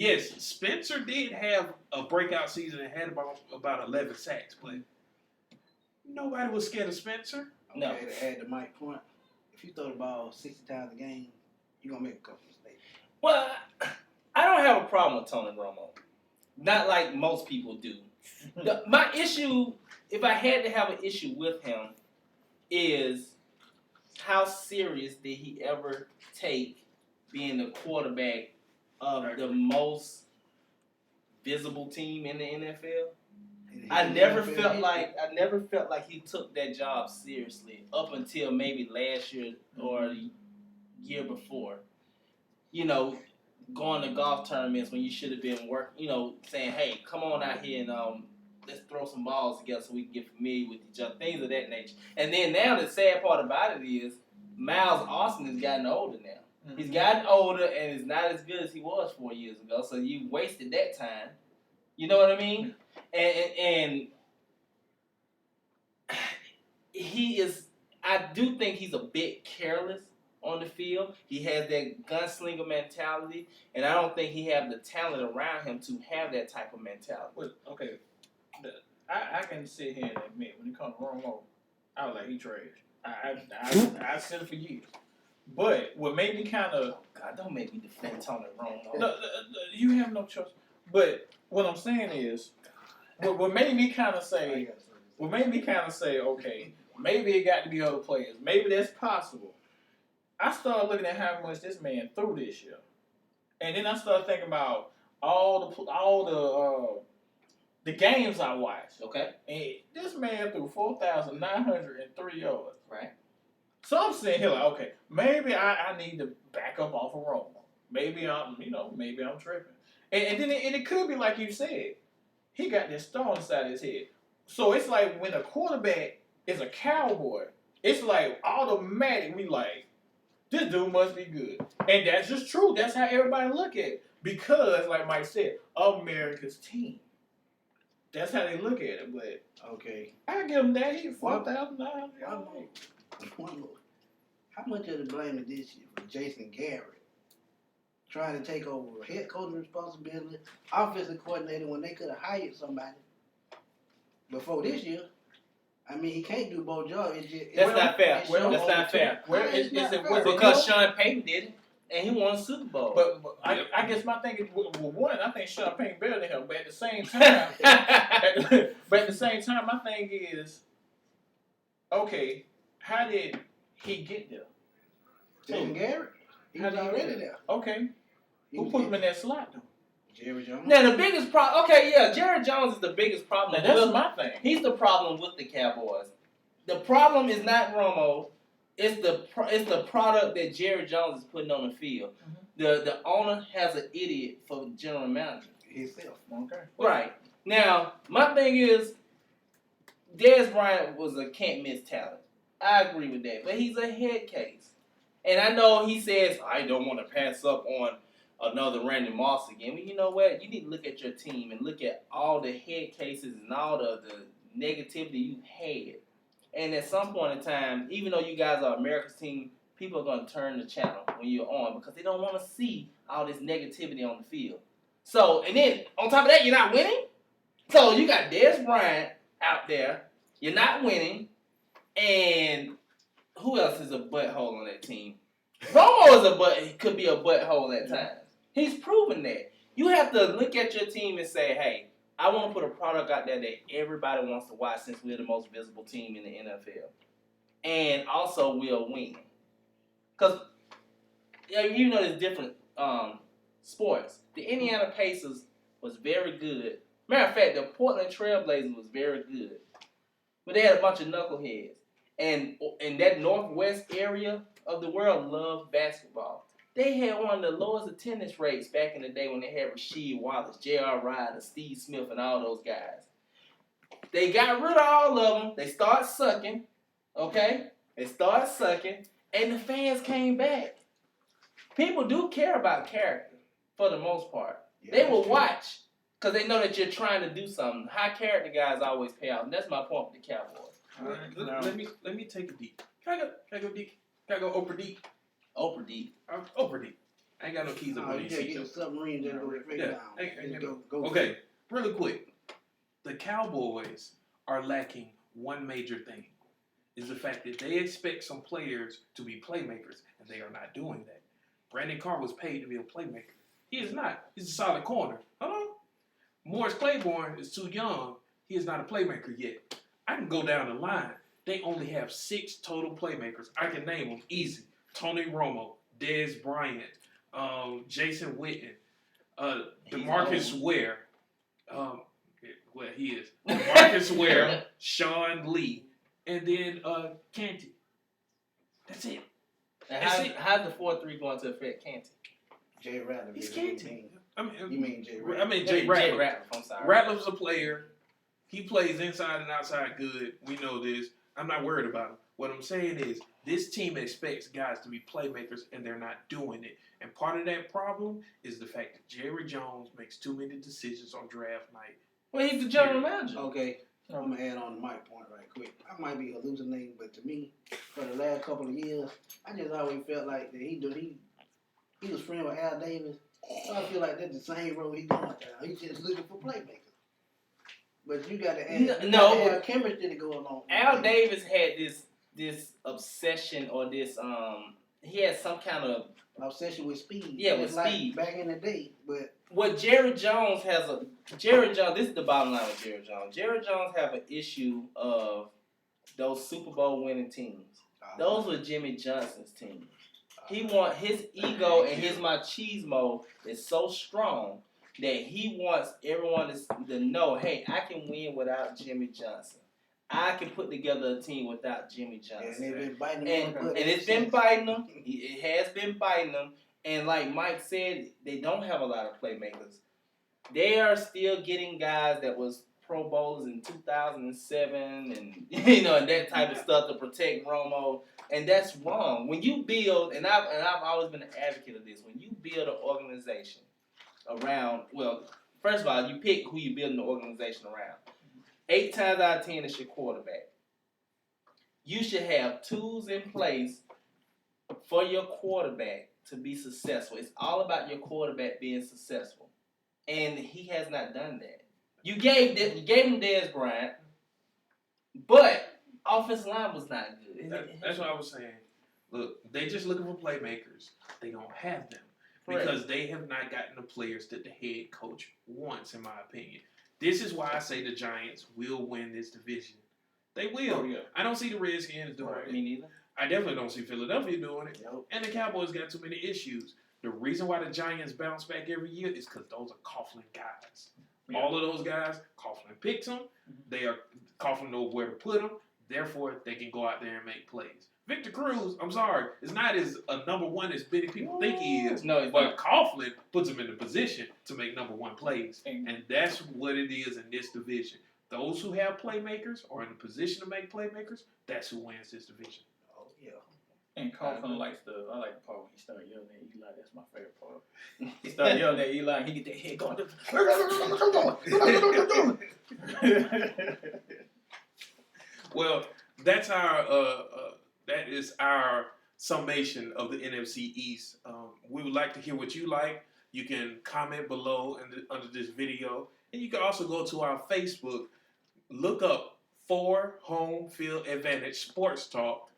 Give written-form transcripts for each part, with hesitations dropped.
yes, Spencer did have a breakout season and had about 11 sacks, but nobody was scared of Spencer. Okay, No. to add to Mike's point, if you throw the ball 60 times a game, you're going to make a couple mistakes. Well, I don't have a problem with Tony Romo. Not like most people do. My issue, if I had to have an issue with him, is how serious did he ever take being the quarterback of the most visible team in the NFL? I never felt like he took that job seriously up until maybe last year or the year before. You know, going to golf tournaments when you should have been saying, hey, come on out here and let's throw some balls together so we can get familiar with each other, things of that nature. And then now the sad part about it is Miles Austin has gotten older now. Mm-hmm. He's gotten older and is not as good as he was 4 years ago, so you wasted that time. You know what I mean? And he is, I do think he's a bit careless on the field. He has that gunslinger mentality, and I don't think he has the talent around him to have that type of mentality. Well, okay, I can sit here and admit when it comes to Romo, I was like, he trash. I said it for years. But what made me kind of... God, don't make me defend Tony Romo. No, you have no choice. But what I'm saying is, what made me kind of say, okay, maybe it got to be other players. Maybe that's possible. I started looking at how much this man threw this year, and then I started thinking about all the games I watched. Okay, and this man threw 4,903 yards. Right. So I'm sitting here like, okay, maybe I need to back up off of Romo. Maybe I'm tripping. And then it could be like you said, he got this stone inside his head. So it's like when a quarterback is a cowboy, it's like automatic we like, this dude must be good. And that's just true. That's how everybody look at it. Because, like Mike said, America's team. That's how they look at it. But, okay, I give him that. He 4,900. One more. How much of the blame is this year for Jason Garrett trying to take over head coaching responsibility, offensive coordinator when they could have hired somebody before this year? I mean, he can't do both jobs. That's not fair. That's not fair. Because Sean Payton did it, and he won a Super Bowl. But I guess my thing is, well, one, I think Sean Payton better than him. But at the same time, my thing is, okay, how did he get there? Jason Garrett? He was already there. Okay. Who put him in that slot, though? Jerry Jones. Now, the biggest problem... Okay, yeah, Jerry Jones is the biggest problem. Now, that's my thing. He's the problem with the Cowboys. The problem is not Romo. It's the product that Jerry Jones is putting on the field. Mm-hmm. The owner has an idiot for general manager. Himself. Okay. Right. Now, my thing is, Dez Bryant was a can't-miss talent. I agree with that. But he's a head case. And I know he says, I don't want to pass up on another Randy Moss again. But you know what? You need to look at your team and look at all the head cases and all the negativity you've had. And at some point in time, even though you guys are America's team, people are going to turn the channel when you're on because they don't want to see all this negativity on the field. So, and then on top of that, you're not winning. So you got Dez Bryant out there. You're not winning. And who else is a butthole on that team? Romo could be a butthole at times. He's proven that. You have to look at your team and say, hey, I want to put a product out there that everybody wants to watch since we're the most visible team in the NFL. And also we'll win. Because, you know, there's different sports. The Indiana Pacers was very good. Matter of fact, the Portland Trail Blazers was very good. But they had a bunch of knuckleheads. And in that northwest area of the world loved basketball. They had one of the lowest attendance rates back in the day when they had Rasheed Wallace, J.R. Ryder, Steve Smith, and all those guys. They got rid of all of them. They started sucking, okay? They started sucking, and the fans came back. People do care about character for the most part. Yeah, they will watch because they know that you're trying to do something. High character guys always pay out, and that's my point with the Cowboys. All right, let me take a deep. Can I go deep? Can I go Oprah deep? Oprah deep. Oprah deep. I ain't got no keys up Oh, on you these just seats. get a submarine, just go straight Yeah. down. Hey, Just you go. Okay, really quick. The Cowboys are lacking one major thing. Is the fact that they expect some players to be playmakers, and they are not doing that. Brandon Carr was paid to be a playmaker. He is not. He's a solid corner. Hold on. Morris Claiborne is too young. He is not a playmaker yet. I can go down the line. They only have 6 total playmakers. I can name them easy. Tony Romo, Dez Bryant, Jason Witten, DeMarcus Ware. Well, he is. DeMarcus Ware, Sean Lee, and then Canty. That's it. And That's it. how's the 4-3 going to affect Canty? Jay Ratliff. He's is what you Canty. mean. You mean Jay Ratliff. I mean Jay Jay Ratliff. Ratliff, I'm sorry. Ratliff's a player. He plays inside and outside good. We know this. I'm not worried about him. What I'm saying is this team expects guys to be playmakers, and they're not doing it. And part of that problem is the fact that Jerry Jones makes too many decisions on draft night. Well, he's the general manager. Okay, I'm gonna add on to my point right quick. I might be hallucinating, but to me, for the last couple of years, I just always felt like that he was friends with Al Davis. So I feel like that's the same road he's going down. He's just looking for playmakers. But you got to have chemistry to go along. Al Davis had this obsession or this he had some kind of obsession with speed. Yeah, with it's like speed. back in the day, but what Jerry Jones this is the bottom line with Jerry Jones. Jerry Jones have an issue of those Super Bowl winning teams. Those were Jimmy Johnson's teams. He want his ego and his machismo is so strong that he wants everyone to know, hey, I can win without Jimmy Johnson. I can put together a team without Jimmy Johnson. And they've been biting And it's been biting them. It has been biting them. And like Mike said, they don't have a lot of playmakers. They are still getting guys that was Pro Bowlers in 2007 and and that type of stuff to protect Romo. And that's wrong. When you build, and I've always been an advocate of this, when you build an organization around, well, first of all, you pick who you build an organization around. 8 times out of 10, it's your quarterback. You should have tools in place for your quarterback to be successful. It's all about your quarterback being successful. And he has not done that. You gave him Dez Bryant, but offensive line was not good. That's what I was saying. Look, they just looking for playmakers. They don't have them Correct. because they have not gotten the players that the head coach wants, in my opinion. This is why I say the Giants will win this division. They will. Oh, yeah. I don't see the Redskins doing it. Me neither. I definitely don't see Philadelphia doing it. Nope. And the Cowboys got too many issues. The reason why the Giants bounce back every year is because those are Coughlin guys. Yeah. All of those guys, Coughlin picks them. They are Coughlin knows where to put them. Therefore, they can go out there and make plays. Victor Cruz, I'm sorry, is not as a number one as many people think he is. No, it's But not. Coughlin puts him in the position to make number one plays. And that's what it is in this division. Those who have playmakers or in the position to make playmakers, that's who wins this division. Oh yeah. And Coughlin I like the part when he started yelling at Eli. That's my favorite part. He started yelling at Eli and he get that head going. Well, that is our summation of the NFC East. We would like to hear what you like. You can comment below under this video, and you can also go to our Facebook. Look up For Home Field Advantage Sports Talk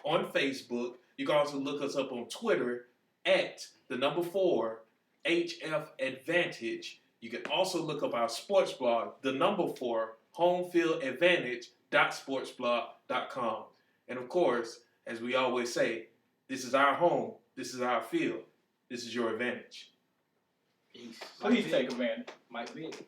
on Facebook. You can also look us up on Twitter at the number 4 HF Advantage. You can also look up our sports blog, the number 4 Home Field Advantage.sportsblog.com. And of course, as we always say, this is our home, this is our field, this is your advantage. Peace. Please take advantage. Mike Vick.